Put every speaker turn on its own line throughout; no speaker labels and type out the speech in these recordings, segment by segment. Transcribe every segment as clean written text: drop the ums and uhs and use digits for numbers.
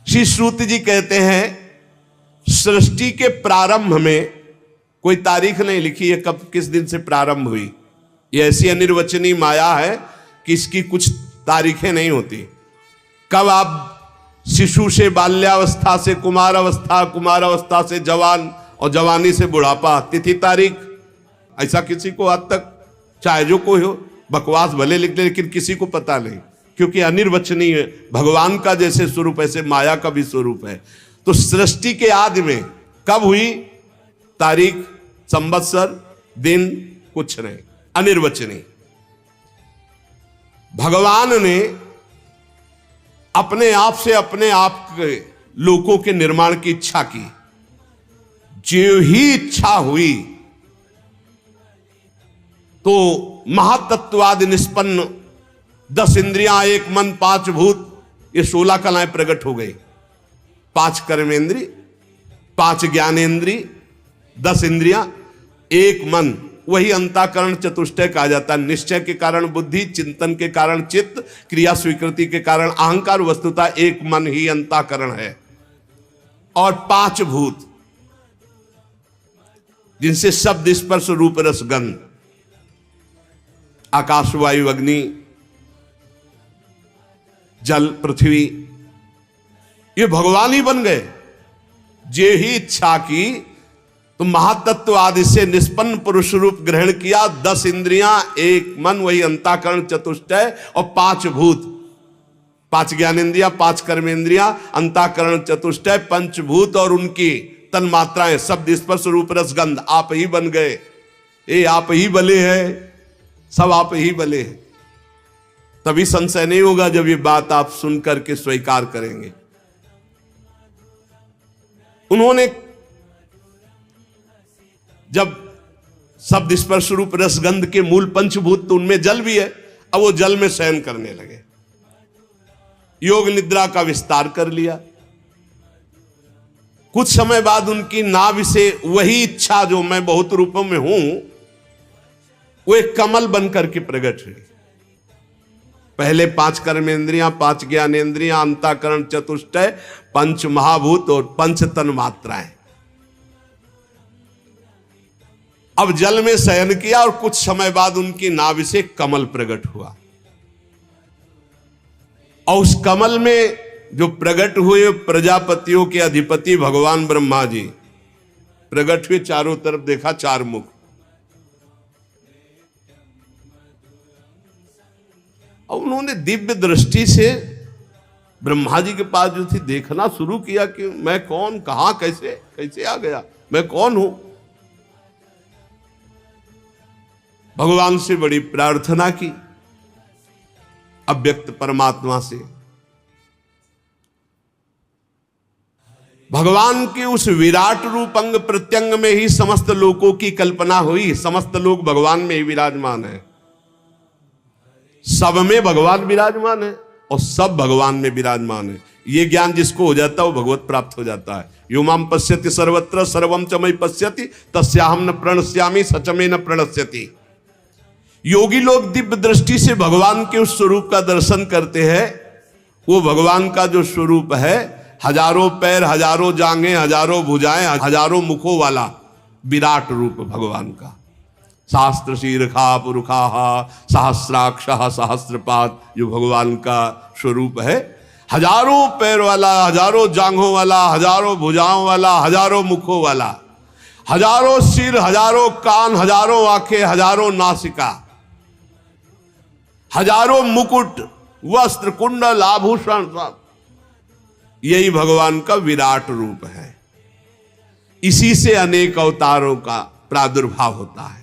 श्री श्रुति जी कहते हैं सृष्टि के प्रारंभ में कोई तारीख नहीं लिखी है कब किस दिन से प्रारंभ हुई। ये ऐसी अनिर्वचनीय माया है कि इसकी कुछ तारीखें नहीं होती। कब आप शिशु से बाल्यावस्था से कुमार अवस्था, कुमार अवस्था से जवान और जवानी से बुढ़ापा, तिथि तारीख ऐसा किसी को आज तक, चाहे जो कोई हो, बकवास भले लिख दे लेकिन किसी को पता नहीं, क्योंकि अनिर्वचनीय है। भगवान का जैसे स्वरूप ऐसे माया का भी स्वरूप है। तो सृष्टि के आदि में कब हुई, तारीख, संवत्सर, दिन कुछ नहीं, अनिर्वचनीय। भगवान ने अपने आप से अपने आप के लोकों के निर्माण की इच्छा की। जो ही इच्छा हुई तो महातत्वादि निष्पन्न 10 इंद्रियां, 1 मन, 5 भूत, ये 16 कलाएं प्रकट हो गई। 5 कर्मेंद्री, 5 ज्ञानेंद्री, 10 इंद्रियां, 1 मन, वही अंतःकरण चतुष्टय कहा जाता है। निश्चय के कारण बुद्धि, चिंतन के कारण चित्त, क्रिया स्वीकृति के कारण अहंकार, वस्तुतः 1 मन ही अंतःकरण है। और 5 भूत जिनसे शब्द, स्पर्श, रूप, रस, गंध, आकाश, वायु, अग्नि, जल, पृथ्वी, ये भगवान ही बन गए। जे ही इच्छा की तो महातत्व आदि से निष्पन्न पुरुष रूप ग्रहण किया। 10 इंद्रियां, 1 मन, वही अंतःकरण चतुष्टय, और 5 भूत, 5 ज्ञानेंद्रियां, 5 कर्मेंद्रियां, अंतःकरण चतुष्टय, पंचभूत और उनकी तन मात्राएं, शब्द, स्पर्श, रूप, रस, गंध, आप ही बन गए। ये आप ही बले हैं, सब आप ही बले हैं। तभी संशय नहीं होगा जब ये बात आप सुन करके स्वीकार करेंगे। उन्होंने जब शब्द, स्पर्श, रूप, रस, गंध के मूल पंचभूत तो उनमें जल भी है, अब वो जल में शयन करने लगे। योग निद्रा का विस्तार कर लिया। कुछ समय बाद उनकी नाभि से वही इच्छा जो मैं बहुत रूपों में हूं, वो एक कमल बनकर के प्रकट हुई। पहले 5 कर्मेंद्रियां, 5 ज्ञानेंद्रियां, अंतःकरण चतुष्टय, 5 महाभूत और 5 तन मात्राएं। अब जल में शयन किया और कुछ समय बाद उनकी नाभि से कमल प्रकट हुआ। और उस कमल में जो प्रकट हुए प्रजापतियों के अधिपति भगवान ब्रह्मा जी प्रकट हुए। चारों तरफ देखा, 4 मुख। और उन्होंने दिव्य दृष्टि से ब्रह्मा जी के पास जो थी देखना शुरू किया कि मैं कौन, कहां, कैसे कैसे आ गया, मैं कौन हूं। भगवान से बड़ी प्रार्थना की, अव्यक्त परमात्मा से। भगवान के उस विराट रूप अंग प्रत्यंग में ही समस्त लोकों की कल्पना हुई। समस्त लोग भगवान में ही विराजमान है। सब में भगवान विराजमान है और सब भगवान में विराजमान है। ये ज्ञान जिसको हो जाता है वो भगवत प्राप्त हो जाता है। यो माम पश्यति सर्वत्र सर्वम च मयि पश्यति तस्याहम न प्रणश्यामि सच में न प्रणश्यति। योगी लोग दिव्य दृष्टि से भगवान के उस स्वरूप का दर्शन करते हैं। वो भगवान का जो स्वरूप है, हजारों पैर, हजारों जांघें, हजारों भुजाएं, हजारों मुखों वाला विराट रूप भगवान का। शास्त्र शीर्षा पुरुषा सहस्राक्ष सहस्रपाद, जो भगवान का स्वरूप है। हजारों पैर वाला, हजारों जांघों वाला, हजारों भुजाओं वाला, हजारों मुखों वाला, हजारों सिर, हजारों कान, हजारों आंखें, हजारों नासिका, हजारों मुकुट, वस्त्र, कुंडल, आभूषण, सब यही भगवान का विराट रूप है। इसी से अनेक अवतारों का प्रादुर्भाव होता है।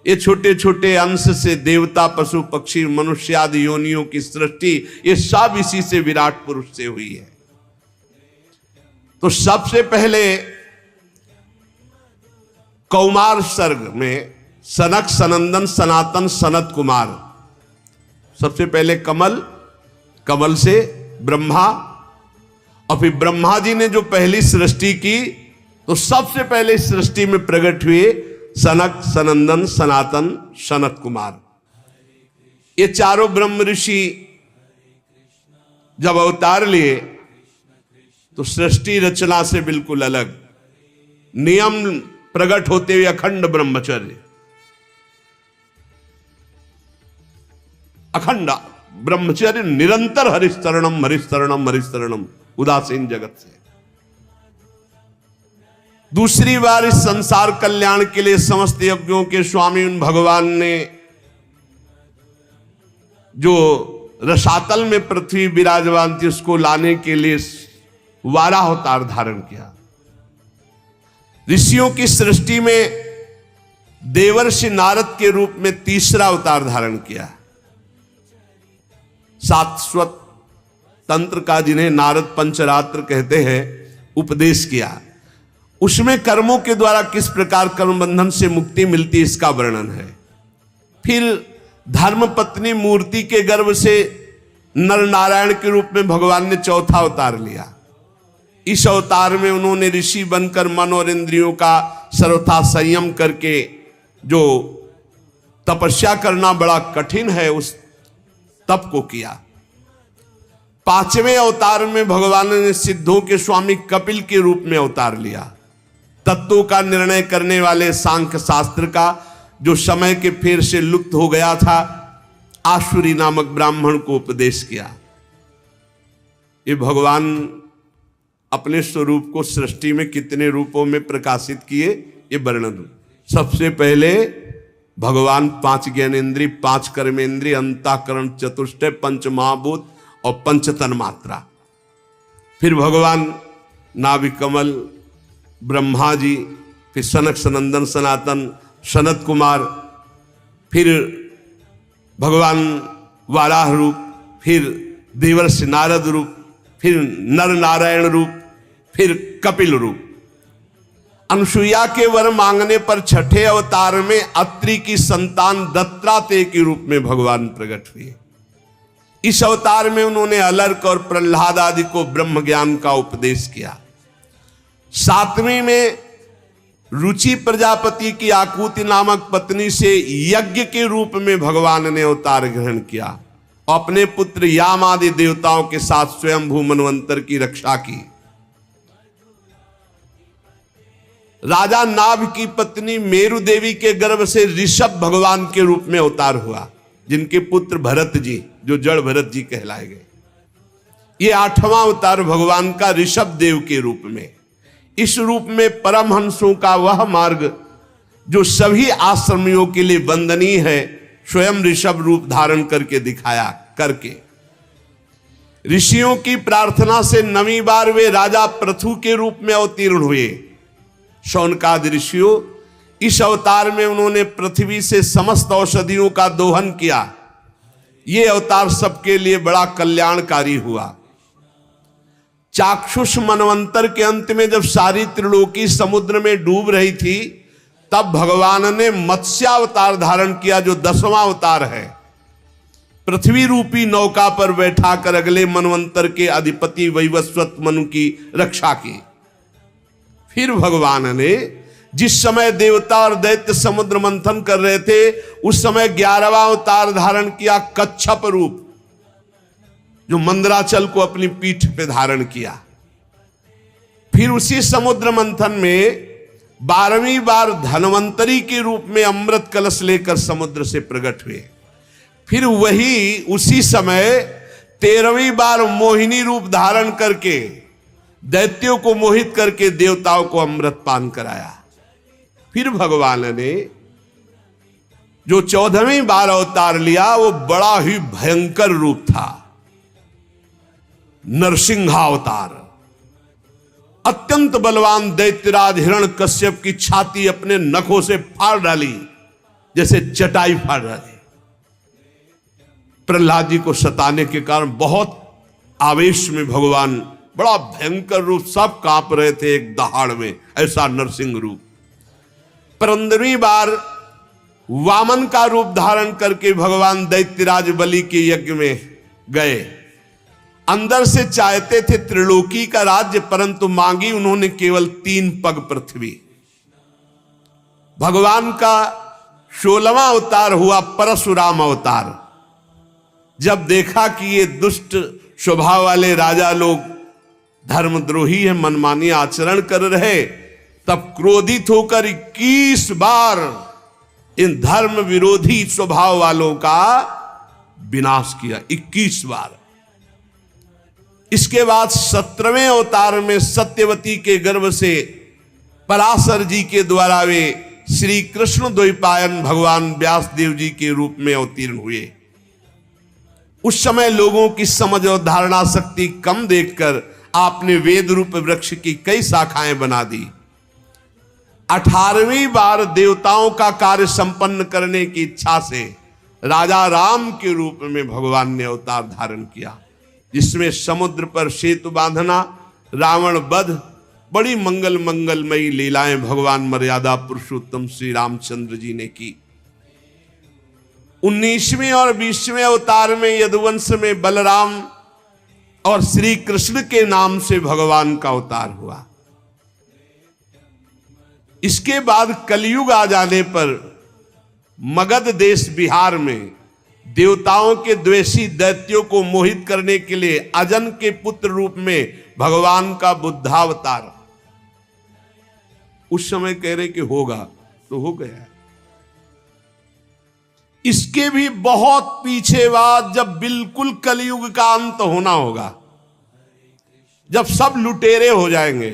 ये छोटे छोटे अंश से देवता, पशु, पक्षी, मनुष्य आदि योनियों की सृष्टि, ये सब इसी से विराट पुरुष से हुई है। तो सबसे पहले कौमार सर्ग में सनक, सनंदन, सनातन, सनत कुमार, सबसे पहले कमल, कमल से ब्रह्मा, और फिर ब्रह्मा जी ने जो पहली सृष्टि की तो सबसे पहले सृष्टि में प्रकट हुए सनक, सनंदन, सनातन, सनत कुमार। ये चारों ब्रह्म ऋषि जब अवतार लिए तो सृष्टि रचना से बिल्कुल अलग, नियम प्रकट होते हुए अखंड ब्रह्मचर्य, अखंड ब्रह्मचर्य, निरंतर हरिस्तरणम हरिस्तरणम हरिस्तरणम, उदासीन जगत से। दूसरी बार इस संसार कल्याण के लिए समस्त यज्ञों के स्वामी उन भगवान ने जो रसातल में पृथ्वी विराजमान थी उसको लाने के लिए 12 अवतार धारण किया। ऋषियों की सृष्टि में देवर्षि नारद के रूप में तीसरा अवतार धारण किया। शाश्वत तंत्र का, जिन्हें नारद पंचरात्र कहते हैं, उपदेश किया। उसमें कर्मों के द्वारा किस प्रकार कर्म बंधन से मुक्ति मिलती है इसका वर्णन है। फिर धर्म पत्नी मूर्ति के गर्भ से नर नारायण के रूप में भगवान ने चौथा अवतार लिया। इस अवतार में उन्होंने ऋषि बनकर मन और इंद्रियों का सर्वथा संयम करके, जो तपस्या करना बड़ा कठिन है, उस तप को किया। 5वें अवतार में भगवान ने सिद्धों के स्वामी कपिल के रूप में अवतार लिया। तत्वों का निर्णय करने वाले सांख्य शास्त्र का, जो समय के फेर से लुप्त हो गया था, आसुरी नामक ब्राह्मण को उपदेश किया। ये भगवान अपने स्वरूप को सृष्टि में कितने रूपों में प्रकाशित किए, ये वर्णन। सबसे पहले भगवान 5 ज्ञानेन्द्रिय, 5 कर्मेंद्रिय, अंतःकरण, चतुष्टय, पंच महाभूत और पंच तन्मात्रा। फिर भगवान नाभि कमल, ब्रह्मा जी, फिर सनक सनंदन सनातन सनत कुमार, फिर भगवान वाराह रूप, फिर देवर्षि नारद रूप, फिर नर नारायण रूप, फिर कपिल रूप। अनुसुईया के वर मांगने पर 6ठे अवतार में अत्रि की संतान दत्तात्रेय के रूप में भगवान प्रकट हुए। इस अवतार में उन्होंने अलर्क और प्रहलाद आदि को ब्रह्म ज्ञान का उपदेश किया। 7वीं में रुचि प्रजापति की आकुति नामक पत्नी से यज्ञ के रूप में भगवान ने अवतार ग्रहण किया। अपने पुत्र याम आदि देवताओं के साथ स्वयंभू मनवंतर की रक्षा की। राजा नाभ की पत्नी मेरु देवी के गर्भ से ऋषभ भगवान के रूप में अवतार हुआ, जिनके पुत्र भरत जी, जो जड़ भरत जी कहलाए गए। ये 8वां अवतार भगवान का ऋषभ देव के रूप में। इस रूप में परमहंसों का वह मार्ग जो सभी आश्रमियों के लिए वंदनीय है, स्वयं ऋषभ रूप धारण करके दिखाया। करके ऋषियों की प्रार्थना से 9वीं बार वे राजा पृथु के रूप में अवतीर्ण हुए। शौनकादि ऋषियों, इस अवतार में उन्होंने पृथ्वी से समस्त औषधियों का दोहन किया। ये अवतार सबके लिए बड़ा कल्याणकारी हुआ। चाक्षुष मनवंतर के अंत में जब सारी त्रिलोकी समुद्र में डूब रही थी, तब भगवान ने मत्स्यावतार धारण किया, जो 10वां अवतार है। पृथ्वी रूपी नौका पर बैठाकर अगले मनवंतर के अधिपति वैवस्वत मनु की रक्षा की। फिर भगवान ने जिस समय देवता और दैत्य समुद्र मंथन कर रहे थे, उस समय 11वां अवतार धारण किया, कच्छप रूप, जो मंदराचल को अपनी पीठ पे धारण किया। फिर उसी समुद्र मंथन में 12वीं बार धनवंतरी के रूप में अमृत कलश लेकर समुद्र से प्रकट हुए। फिर वही उसी समय 13वीं बार मोहिनी रूप धारण करके दैत्यों को मोहित करके देवताओं को अमृत पान कराया। फिर भगवान ने जो 14वीं बार अवतार लिया, वो बड़ा ही भयंकर रूप था, नरसिंहावतार। अत्यंत बलवान दैत्यराज हिरण्यकश्यप की छाती अपने नखों से फाड़ डाली, जैसे चटाई फाड़ डाली। प्रहलाद जी को सताने के कारण बहुत आवेश में भगवान बड़ा भयंकर रूप, सब कांप रहे थे एक दहाड़ में, ऐसा नरसिंह रूप। 15वीं बार वामन का रूप धारण करके भगवान दैत्यराज बलि के यज्ञ में गए। अंदर से चाहते थे त्रिलोकी का राज्य, परंतु मांगी उन्होंने केवल 3 पग पृथ्वी। भगवान का 16वां अवतार हुआ परशुराम अवतार। जब देखा कि ये दुष्ट स्वभाव वाले राजा लोग धर्मद्रोही है, मनमानी आचरण कर रहे, तब क्रोधित होकर 21 बार इन धर्म विरोधी स्वभाव वालों का विनाश किया, 21 बार। इसके बाद 17वें अवतार में सत्यवती के गर्भ से पराशर जी के द्वारा वे श्री कृष्ण द्वैपायन भगवान व्यासदेव जी के रूप में अवतीर्ण हुए। उस समय लोगों की समझ और धारणा शक्ति कम देखकर आपने वेद रूप वृक्ष की कई शाखाएं बना दी। 18वीं बार देवताओं का कार्य संपन्न करने की इच्छा से राजा राम के रूप में भगवान ने अवतार धारण किया, जिसमें समुद्र पर सेतु बांधना, रावण वध, बड़ी मंगलमयी लीलाएं भगवान मर्यादा पुरुषोत्तम श्री रामचंद्र जी ने की। 19वें और 20वें अवतार में यदुवंश में बलराम और श्री कृष्ण के नाम से भगवान का अवतार हुआ। इसके बाद कलयुग आ जाने पर मगध देश बिहार में देवताओं के द्वेषी दैत्यों को मोहित करने के लिए अजन के पुत्र रूप में भगवान का बुद्धावतार। उस समय कह रहे कि होगा तो हो गया। इसके भी बहुत पीछे बाद जब बिल्कुल कलयुग का अंत होना होगा, जब सब लुटेरे हो जाएंगे,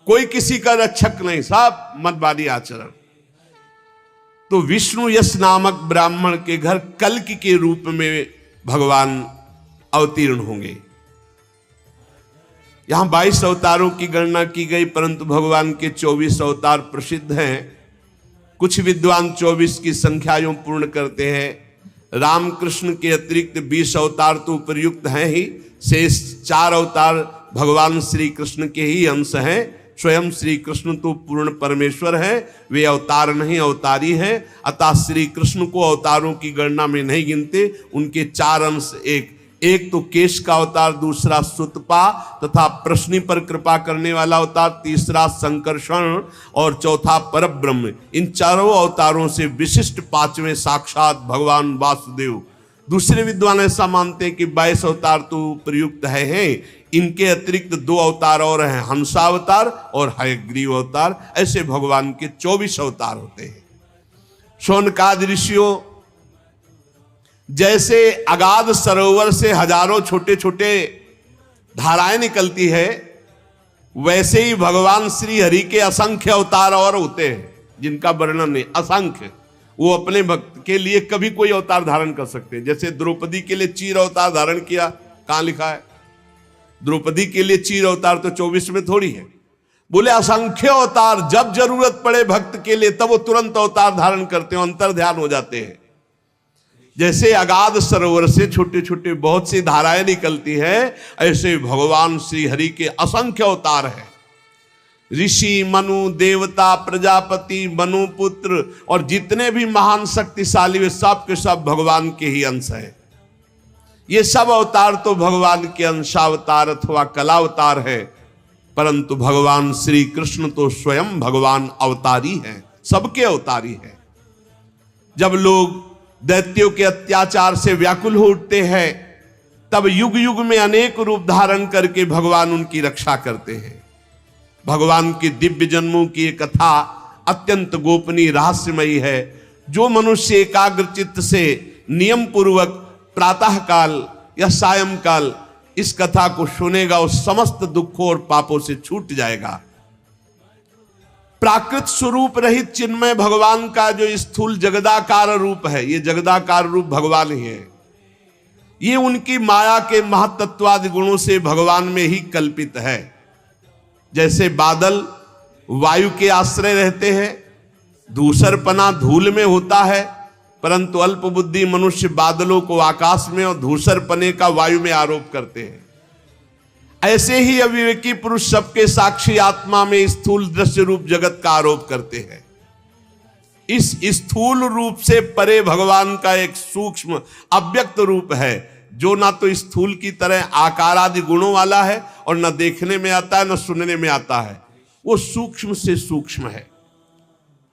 कोई किसी का रक्षक नहीं, सब मतवादी आचरण, तो विष्णु यश नामक ब्राह्मण के घर कल्कि के रूप में भगवान अवतीर्ण होंगे। यहां 22 अवतारों की गणना की गई, परंतु भगवान के 24 अवतार प्रसिद्ध हैं। कुछ विद्वान 24 की संख्या यूं पूर्ण करते हैं। रामकृष्ण के अतिरिक्त 20 अवतार तो उपयुक्त हैं ही, शेष 4 अवतार भगवान श्री कृष्ण के ही अंश हैं। स्वयं श्री कृष्ण तो पूर्ण परमेश्वर है, वे अवतार नहीं अवतारी हैं, अतः श्री कृष्ण को अवतारों की गणना में नहीं गिनते। उनके 4 अंश, एक तो केश का अवतार, दूसरा सुतपा तथा प्रश्नि पर कृपा करने वाला अवतार, तीसरा संकर्षण और चौथा परब्रह्म। इन चारों अवतारों से विशिष्ट 5वें साक्षात भगवान वासुदेव। दूसरे विद्वान ऐसा मानते हैं कि 22 अवतार तो प्रयुक्त हैं। इनके अतिरिक्त 2 अवतार और हैं, हंसावतार और हयग्रीव अवतार। ऐसे भगवान के 24 अवतार होते हैं। शौनकादि ऋषियों, जैसे अगाध सरोवर से हजारों छोटे छोटे धाराएं निकलती है, वैसे ही भगवान श्री हरि के असंख्य अवतार और होते हैं, जिनका वर्णन नहीं, असंख्य। वो अपने भक्त के लिए कभी कोई अवतार धारण कर सकते हैं। जैसे द्रौपदी के लिए चीर अवतार धारण किया, कहां लिखा है? द्रौपदी के लिए चीर अवतार तो 24 में थोड़ी है। बोले असंख्य अवतार, जब जरूरत पड़े भक्त के लिए तब वो तुरंत अवतार धारण करते हैं, अंतर ध्यान हो जाते हैं। जैसे अगाध सरोवर से छोटे छोटे बहुत सी धाराएं निकलती है, ऐसे भगवान श्री हरि के असंख्य अवतार हैं। ऋषि, मनु, देवता, प्रजापति, मनु पुत्र और जितने भी महान शक्तिशाली वे सब के सब भगवान के ही अंश हैं। ये सब अवतार तो भगवान के अंशावतार अथवा कलावतार है, परंतु भगवान श्री कृष्ण तो स्वयं भगवान अवतारी हैं, सबके अवतारी हैं। जब लोग दैत्यों के अत्याचार से व्याकुल हो उठते हैं, तब युग युग में अनेक रूप धारण करके भगवान उनकी रक्षा करते हैं। भगवान के दिव्य जन्मों की एक कथा अत्यंत गोपनीय रहस्यमयी है। जो मनुष्य एकाग्र चित्त से नियम पूर्वक प्रातः काल या सायंकाल इस कथा को सुनेगा, उस समस्त दुखों और पापों से छूट जाएगा। प्राकृत स्वरूप रहित चिन्मय भगवान का जो स्थूल जगदाकार रूप है, ये जगदाकार रूप भगवान ही है। ये उनकी माया के महत्त्वादि गुणों से भगवान में ही कल्पित है। जैसे बादल वायु के आश्रय रहते हैं, धूसरपना धूल में होता है, परंतु अल्प बुद्धि मनुष्य बादलों को आकाश में और धूसरपने का वायु में आरोप करते हैं। ऐसे ही अविवेकी पुरुष सबके साक्षी आत्मा में स्थूल दृश्य रूप जगत का आरोप करते हैं। इस स्थूल रूप से परे भगवान का एक सूक्ष्म अव्यक्त रूप है, जो ना तो स्थूल की तरह आकार आदि गुणों वाला है और न देखने में आता है न सुनने में आता है। वो सूक्ष्म से सूक्ष्म है।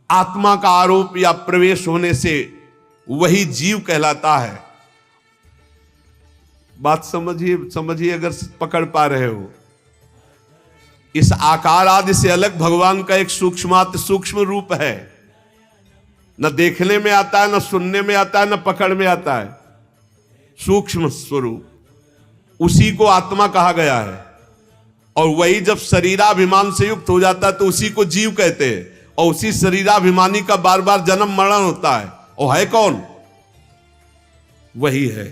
आत्मा का आरोप या प्रवेश होने से वही जीव कहलाता है। बात समझिए समझिए, अगर पकड़ पा रहे हो। इस आकार आदि से अलग भगवान का एक सूक्ष्म रूप है, न देखने में आता है, न सुनने में आता है, न पकड़ में आता है। सूक्ष्म स्वरूप, उसी को आत्मा कहा गया है। और वही जब शरीराभिमान से युक्त हो जाता है तो उसी को जीव कहते हैं। और उसी शरीराभिमानी का बार बार जन्म मरण होता है। और है कौन? वही है,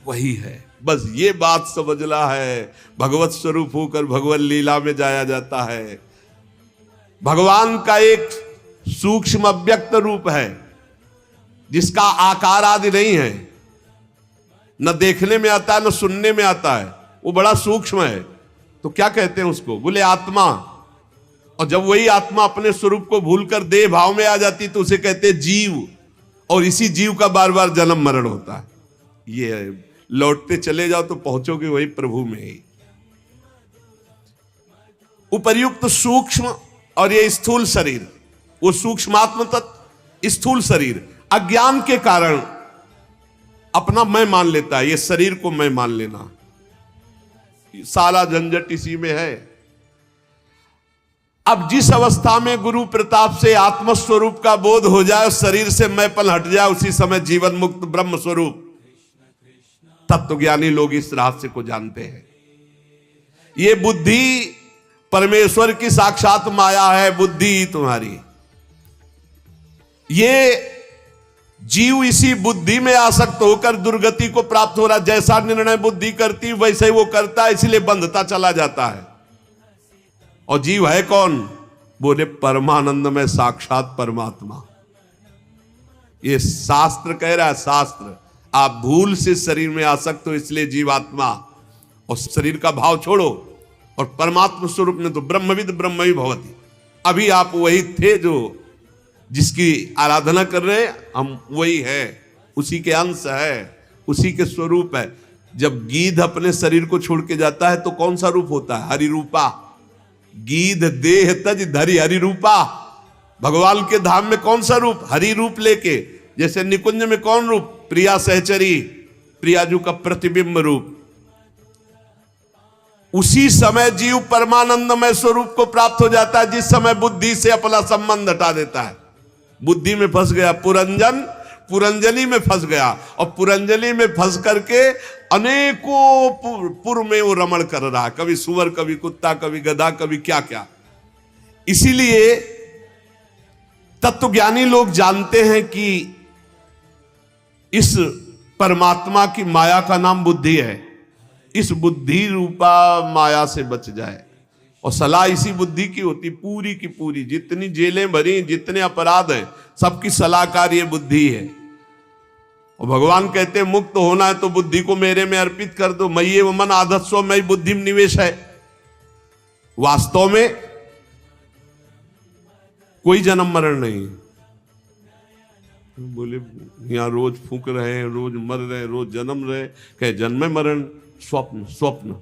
वही है। बस ये बात समझना है। भगवत स्वरूप होकर भगवत लीला में जाया जाता है। भगवान का एक सूक्ष्म अव्यक्त रूप है जिसका आकार आदि नहीं है, न देखने में आता है, न सुनने में आता है। वो बड़ा सूक्ष्म है। तो क्या कहते हैं उसको? बोले आत्मा। और जब वही आत्मा अपने स्वरूप को भूलकर देह भाव में आ जाती तो उसे कहते हैं जीव। और इसी जीव का बार बार जन्म मरण होता है। ये लौटते चले जाओ तो पहुंचोगे वही प्रभु में ही। उपर्युक्त सूक्ष्म और ये स्थूल शरीर, वो सूक्ष्मात्म तत्व, स्थूल शरीर अज्ञान के कारण अपना मैं मान लेता है। ये शरीर को मैं मान लेना, सारा झंझट इसी में है। अब जिस अवस्था में गुरु प्रताप से आत्मस्वरूप का बोध हो जाए, शरीर से मैंपन हट जाए, उसी समय जीवन मुक्त ब्रह्म स्वरूप तत्वज्ञानी लोग इस रहस्य को जानते हैं। ये बुद्धि परमेश्वर की साक्षात माया है। बुद्धि तुम्हारी, ये जीव इसी बुद्धि में आसक्त होकर दुर्गति को प्राप्त हो रहा। जैसा निर्णय बुद्धि करती वैसे ही वो करता है, इसलिए बंधता चला जाता है। और जीव है कौन? बोले परमानंद में साक्षात परमात्मा। ये शास्त्र कह रहा है, शास्त्र। आप भूल से शरीर में आसक्त हो, इसलिए जीवात्मा। और शरीर का भाव छोड़ो और परमात्मा स्वरूप में तो ब्रह्मविद ब्रह्म ही भवति। अभी आप वही थे जो जिसकी आराधना कर रहे हैं, हम वही है, उसी के अंश है, उसी के स्वरूप है। जब गीध अपने शरीर को छोड़ के जाता है तो कौन सा रूप होता है? हरिरूपा। गीध देह तज धरि हरिरूपा। भगवान के धाम में कौन सा रूप? हरि रूप लेके। जैसे निकुंज में कौन रूप? प्रिया सहचरी, प्रियाजू का प्रतिबिंब रूप। उसी समय जीव परमानंदमय स्वरूप को प्राप्त हो जाता है जिस समय बुद्धि से अपना संबंध हटा देता है। बुद्धि में फंस गया, पुरंजनी में फंस गया। और पुरंजनी में फंस करके अनेकों पुर में वो रमण कर रहा है। कभी सुअर, कभी कुत्ता, कभी गधा, कभी क्या क्या। इसीलिए तत्वज्ञानी लोग जानते हैं कि इस परमात्मा की माया का नाम बुद्धि है। इस बुद्धि रूपा माया से बच जाए। और सलाह इसी बुद्धि की होती, पूरी की पूरी। जितनी जेलें भरी, जितने अपराध हैं, सबकी सलाहकार ये बुद्धि है। और भगवान कहते हैं मुक्त होना है तो बुद्धि को मेरे में अर्पित कर दो। मय्ये व मन आधत्स्व मयि बुद्धि में निवेश है। वास्तव में कोई जन्म मरण नहीं। बोले यहां रोज फूंक रहे हैं, रोज मर रहे, रोज जन्म रहे। कहे जन्म मरण स्वप्न, स्वप्न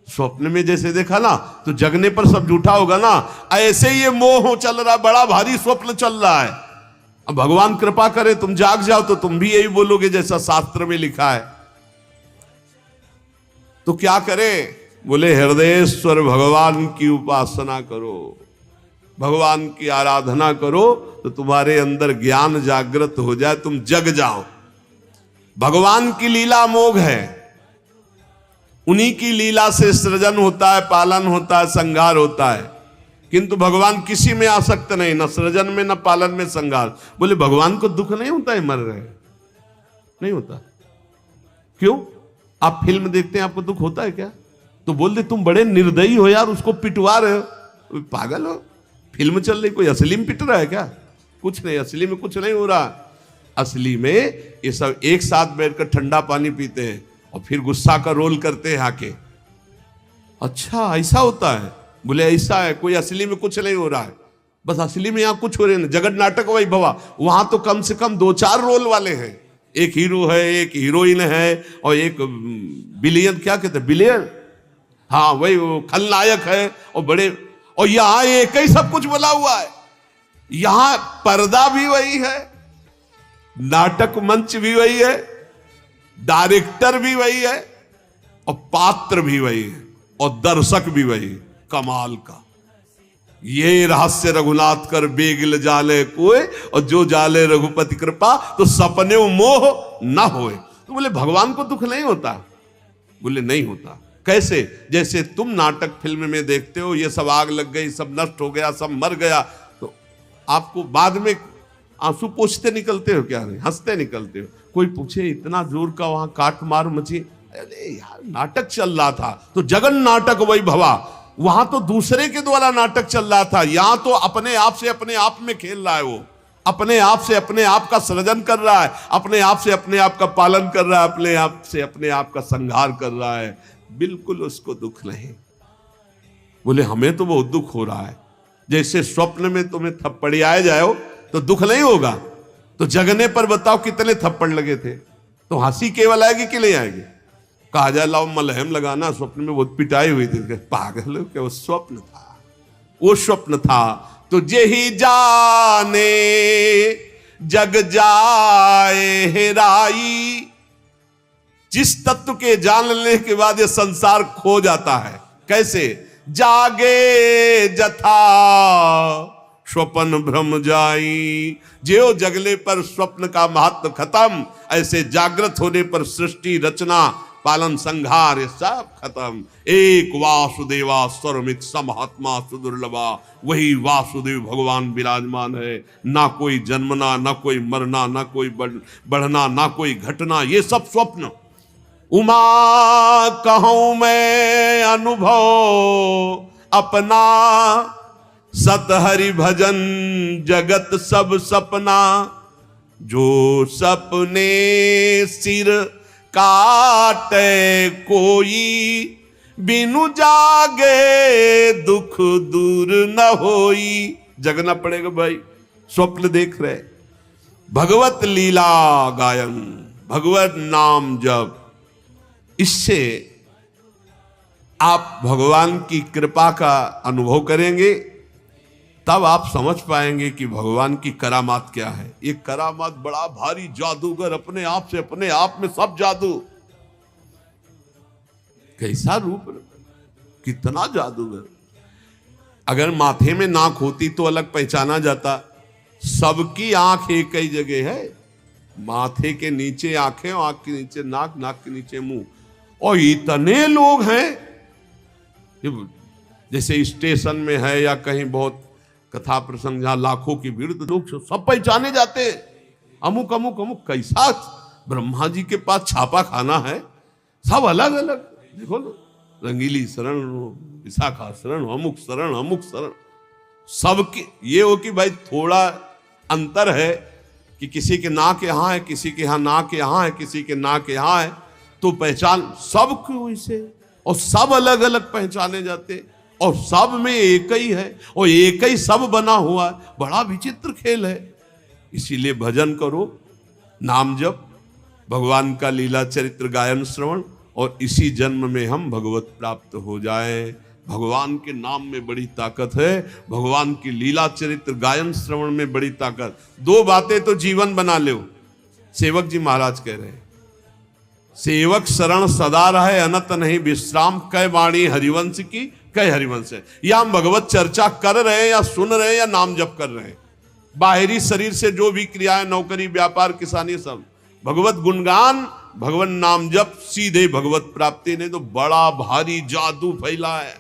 स्वप्न में जैसे देखा ना तो जगने पर सब झूठा होगा ना। ऐसे ही ये मोह चल रहा, बड़ा भारी स्वप्न चल रहा है। अब भगवान कृपा करे तुम जाग जाओ तो तुम भी यही बोलोगे जैसा शास्त्र में लिखा है। तो क्या करें? बोले हृदयेश्वर भगवान की उपासना करो, भगवान की आराधना करो तो तुम्हारे अंदर ज्ञान जागृत हो जाए, तुम जग जाओ। भगवान की लीला अमोघ है। उन्हीं की लीला से सृजन होता है, पालन होता है, संहार होता है। किंतु भगवान किसी में आसक्त नहीं, न सृजन में, न पालन में, संहार। बोले भगवान को दुख नहीं होता है मर रहे? नहीं होता। क्यों? आप फिल्म देखते हैं, आपको दुख होता है क्या? तो बोल दे तुम बड़े निर्दयी हो यार, उसको पिटवा रहे हो। पागल हो? फिल्म चल रही, कोई असली में पिट रहा है क्या? कुछ नहीं, असली में कुछ नहीं हो रहा। असली में ये सब एक साथ बैठकर ठंडा पानी पीते हैं और फिर गुस्सा का रोल करते हैं आके। अच्छा ऐसा होता है? बोले ऐसा है, कोई असली में कुछ नहीं हो रहा है। बस असली में यहां कुछ हो रहे हैं। जगत नाटक वही भवा, वहां तो कम से कम 2-4 रोल वाले हैं। एक हीरो है, एक हीरोइन है, और एक बिलियन, क्या कहते हैं, बिलियन, हाँ वही खलनायक है। और बड़े, और यहां एक ही सब कुछ बोला हुआ है। यहां पर्दा भी वही है, नाटक मंच भी वही है, डायरेक्टर भी वही है, और पात्र भी वही है और दर्शक भी वही। कमाल का ये रहस्य रघुनाथ कर बेगिल जाले कोय, और जो जाले रघुपति कृपा तो सपने मोह ना होए। तो बोले भगवान को दुख नहीं होता? बोले नहीं होता। कैसे? जैसे तुम नाटक फिल्म में देखते हो, ये सब आग लग गई, सब नष्ट हो गया, सब मर गया, तो आपको बाद में आंसू पोंछते निकलते हो क्या? नहीं, हंसते निकलते हो। कोई पूछे इतना जोर का वहां काट मार मची, अरे यार नाटक चल रहा था, तो जगन नाटक वही भवा। वहां तो दूसरे के द्वारा नाटक चल रहा था, यहां तो अपने आप से अपने आप में खेल रहा है। वो अपने आप से अपने आप का सृजन कर रहा है, अपने आप से अपने आप का पालन कर रहा है, अपने आप से अपने आप का संहार कर रहा है। बिल्कुल उसको दुख नहीं। बोले हमें तो बहुत दुख हो रहा है। जैसे स्वप्न में तुम्हें थप्पड़ी आए जाओ तो दुख नहीं होगा, तो जगने पर बताओ कितने थप्पड़ लगे थे, तो हंसी केवल आएगी कि नहीं आएगी? कहा जाए लाओ मलहम लगाना, स्वप्न में बहुत पिटाई हुई थी। पागल हो क्या? वो स्वप्न था, वो स्वप्न था। तो जेहि जाने जग जाए हेराई, जिस तत्व के जान लेने के बाद ये संसार खो जाता है। कैसे? जागे जथा स्वप्न भ्रम जाई। जो जगले पर स्वप्न का महत्व खत्म, ऐसे जागृत होने पर सृष्टि रचना पालन संहार ये सब खत्म। एक वासुदेवा सर्वमित समहात्मा सुदुर्लभा, वही वासुदेव भगवान विराजमान है। ना कोई जन्मना, ना कोई मरना, ना कोई बढ़ना, ना कोई घटना, ये सब स्वप्न। उमा कहूं मैं अनुभव अपना, सत हरि भजन जगत सब सपना। जो सपने सिर काटे कोई, बिनु जागे दुख दूर न होई। जगना पड़ेगा भाई। स्वप्न देख रहे, भगवत लीला गायन, भगवत नाम जप, इससे आप भगवान की कृपा का अनुभव करेंगे। तब आप समझ पाएंगे कि भगवान की करामात क्या है। ये करामात बड़ा भारी जादूगर, अपने आप से अपने आप में सब जादू। कैसा रूप, कितना जादूगर। अगर माथे में नाक होती तो अलग पहचाना जाता। सबकी आंख एक ही जगह है, माथे के नीचे आंखें, आंख के नीचे नाक, नाक के नीचे मुंह। और इतने लोग हैं, जैसे स्टेशन में है या कहीं बहुत कथा प्रसंग जहां लाखों की भीड़, तो लोग सब पहचाने जाते। अमुक अमुक अमुक। कैसा ब्रह्मा जी के पास छापा खाना है, सब अलग अलग। देखो रंगीली शरण, विशाखा शरण, अमुक शरण, अमुक शरण, सबके। ये हो कि भाई थोड़ा अंतर है कि किसी के नाक यहाँ है, किसी के यहाँ नाक यहाँ है, किसी के नाक यहाँ है, तो पहचान सबकी वैसे। और सब अलग अलग पहचाने जाते, और सब में एक ही है, और एक ही सब बना हुआ है। बड़ा विचित्र खेल है। इसीलिए भजन करो, नाम जप, भगवान का लीला चरित्र गायन श्रवण, और इसी जन्म में हम भगवत प्राप्त हो जाएं। भगवान के नाम में बड़ी ताकत है, भगवान की लीला चरित्र गायन श्रवण में बड़ी ताकत। दो बातें तो जीवन बना लो। सेवक जी महाराज कह रहे हैं, सेवक शरण सदा रहे, अनत नहीं विश्राम। कै वाणी हरिवंश की, कै हरिवंश है। या हम भगवत चर्चा कर रहे हैं, या सुन रहे हैं, या नाम जप कर रहे हैं। बाहरी शरीर से जो भी क्रियाएं, नौकरी, व्यापार, किसानी, सब भगवत गुणगान, भगवत नाम जप, सीधे भगवत प्राप्ति। ने तो बड़ा भारी जादू फैला है,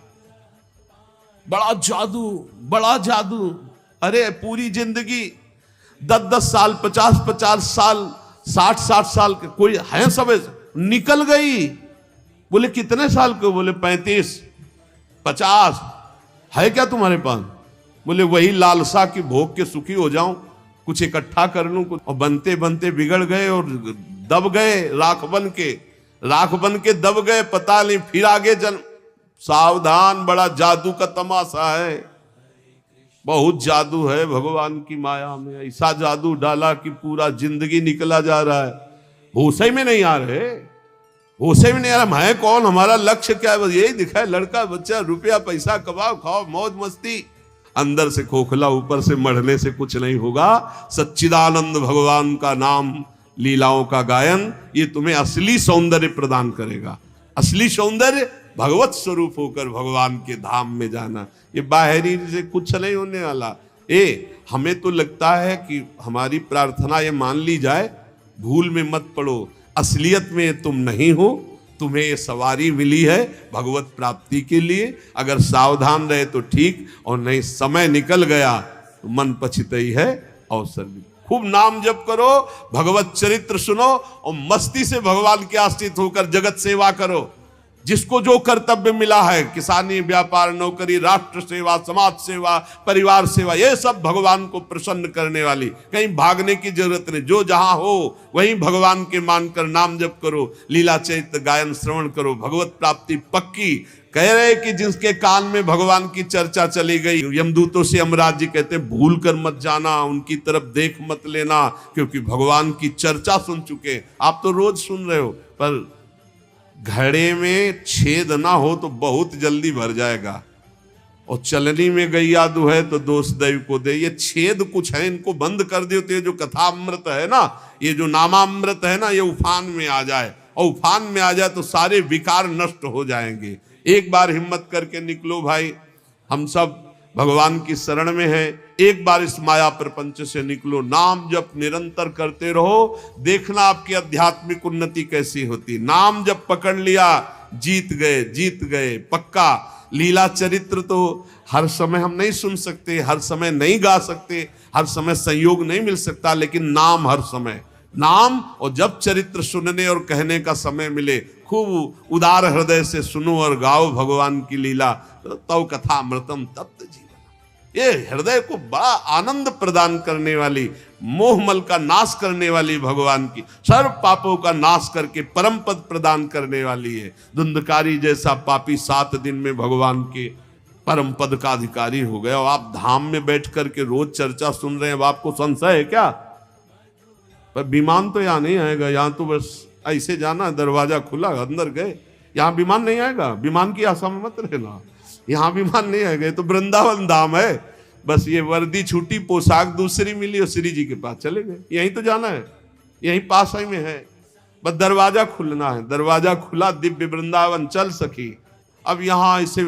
बड़ा जादू, बड़ा जादू। अरे पूरी जिंदगी 10-10 साल, 50-50 साल, 60-60 साल के कोई है, सब निकल गई। बोले कितने साल के? बोले 35-50 है क्या तुम्हारे पास? बोले वही लालसा की भोग के सुखी हो जाऊं, कुछ इकट्ठा कर लूं कुछ। और बनते बनते बिगड़ गए और दब गए, राख बन के दब गए। पता नहीं फिर आगे जन्म। सावधान, बड़ा जादू का तमाशा है। बहुत जादू है भगवान की माया में। ऐसा जादू डाला कि पूरा जिंदगी निकला जा रहा है। होशे में नहीं आ रहे, होशे में नहीं आ रहा। मैं कौन, हमारा लक्ष्य क्या है? बस यही दिखा है, लड़का बच्चा, रुपया पैसा, कमाओ खाओ, मौज मस्ती। अंदर से खोखला, ऊपर से मढ़ने से कुछ नहीं होगा। सच्चिदानंद भगवान का नाम, लीलाओं का गायन, ये तुम्हें असली सौंदर्य प्रदान करेगा, असली सौंदर्य भगवत स्वरूप होकर भगवान के धाम में जाना। ये बाहरी से कुछ नहीं होने वाला। हमें तो लगता है कि हमारी प्रार्थना ये मान ली जाए, भूल में मत पड़ो, असलियत में तुम नहीं हो, तुम्हें ये सवारी मिली है भगवत प्राप्ति के लिए। अगर सावधान रहे तो ठीक, और नहीं समय निकल गया तो मन पछितई है अवसर भी। खूब नाम जप करो, भगवत चरित्र सुनो और मस्ती से भगवान के आश्रित होकर जगत सेवा करो। जिसको जो कर्तव्य मिला है, किसानी, व्यापार, नौकरी, राष्ट्र सेवा, समाज सेवा, परिवार सेवा, ये सब भगवान को प्रसन्न करने वाली, कहीं भागने की जरूरत नहीं। जो जहां हो वहीं भगवान के मानकर नाम जप करो, लीला चरित्र गायन श्रवण करो, भगवत प्राप्ति पक्की। कह रहे कि जिसके कान में भगवान की चर्चा चली गई, यमदूतों से यमराज जी कहते भूल कर मत जाना, उनकी तरफ देख मत लेना, क्योंकि भगवान की चर्चा सुन चुके। आप तो रोज सुन रहे हो, पर घड़े में छेद ना हो तो बहुत जल्दी भर जाएगा। और चलनी में गैया दुहे तो दोष दैव को दे। ये छेद कुछ है, इनको बंद कर दो तो ये जो कथामृत है ना, ये जो नामामृत है ना, ये उफान में आ जाए। और उफान में आ जाए तो सारे विकार नष्ट हो जाएंगे। एक बार हिम्मत करके निकलो भाई, हम सब भगवान की शरण में है। एक बार इस माया प्रपंच से निकलो, नाम जप निरंतर करते रहो, देखना आपकी आध्यात्मिक उन्नति कैसी होती। नाम जप पकड़ लिया, जीत गए, जीत गए पक्का। लीला चरित्र तो हर समय हम नहीं सुन सकते, हर समय नहीं गा सकते, हर समय संयोग नहीं मिल सकता, लेकिन नाम हर समय, नाम और जब चरित्र सुनने और कहने का समय मिले, खूब उदार हृदय से सुनो और गाओ भगवान की लीला। तव कथा अमृतम तप्त जीवन। ये हृदय को बड़ा आनंद प्रदान करने वाली, मोहमल का नाश करने वाली, भगवान की सर्व पापों का नाश करके परम पद प्रदान करने वाली है। धुंधकारी जैसा पापी 7 दिन में भगवान के परम पद का अधिकारी हो गया। और आप धाम में बैठ करके रोज चर्चा सुन रहे हैं, अब आपको संशय है क्या? पर विमान तो यहाँ नहीं आएगा, यहाँ तो बस ऐसे जाना, दरवाजा खुला, अंदर गए। यहाँ विमान नहीं आएगा, विमान की आशा में मत रहना, यहाँ विमान नहीं आएगा। ये तो वृंदावन धाम है, बस ये वर्दी छूटी, पोशाक दूसरी मिली और श्री जी के पास चले गए। यहीं तो जाना है, यहीं पास ही में है, बस दरवाजा खुलना है। दरवाजा खुला, दिव्य वृंदावन चल सकी। अब यहाँ ऐसे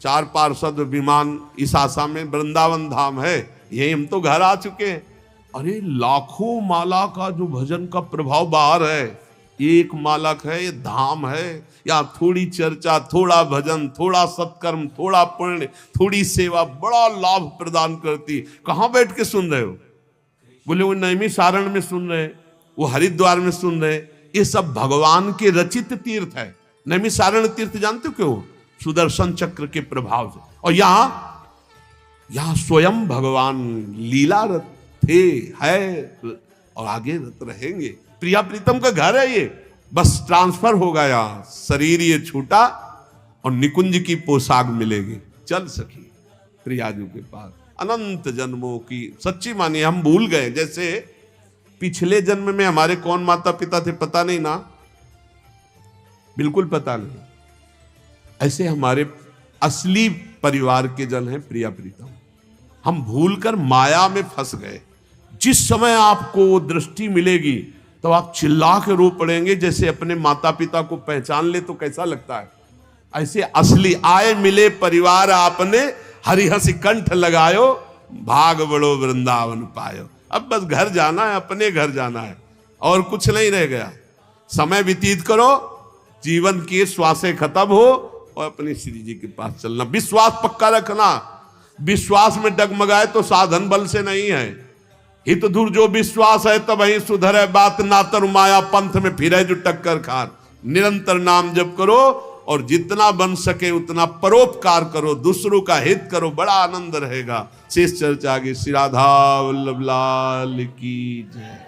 4 पार्षद विमान इस आशा में, वृंदावन धाम है, यही हम तो घर आ चुके हैं। अरे लाखों माला का जो भजन का प्रभाव बाहर है, एक मालक है, ये धाम है। यहाँ थोड़ी चर्चा, थोड़ा भजन, थोड़ा सत्कर्म, थोड़ा पुण्य, थोड़ी सेवा बड़ा लाभ प्रदान करती। कहाँ बैठ के सुन रहे हो? बोले वो नैमी सारण में सुन रहे, वो हरिद्वार में सुन रहे। ये सब भगवान के रचित तीर्थ है। नैमी सारण तीर्थ जानते हो क्यों? सुदर्शन चक्र के प्रभाव से। और यहाँ स्वयं भगवान लीलारत थे, है और आगे रत रहेंगे। प्रिया प्रीतम का घर है ये, बस ट्रांसफर होगा यहाँ, शरीर ये छूटा और निकुंज की पोशाक मिलेगी, चल सकी प्रियाजू के पास। अनंत जन्मों की सच्ची मानिए, हम भूल गए। जैसे पिछले जन्म में हमारे कौन माता पिता थे पता नहीं ना, बिल्कुल पता नहीं। ऐसे हमारे असली परिवार के जन हैं प्रिया प्रीतम। हम भूलकर माया में फंस गए। जिस समय आपको दृष्टि मिलेगी तो आप चिल्ला के रो पड़ेंगे। जैसे अपने माता पिता को पहचान ले तो कैसा लगता है, ऐसे असली आए मिले परिवार आपने, हरिहंस कंठ लगायो, भाग बड़ो वृंदावन पायो। अब बस घर जाना है, अपने घर जाना है, और कुछ नहीं रह गया। समय व्यतीत करो, जीवन की श्वासें खत्म हो और अपने श्री जी के पास चलना। विश्वास पक्का रखना, विश्वास में डगमगाए तो साधन बल से नहीं है। हित दूर जो विश्वास है तब ही सुधरे बात, ना तर माया पंथ में फिरे जो टक्कर खार। निरंतर नाम जप करो और जितना बन सके उतना परोपकार करो, दूसरों का हित करो, बड़ा आनंद रहेगा। शेष चर्चा आगे। श्री राधा वल्लभ लाल की जय।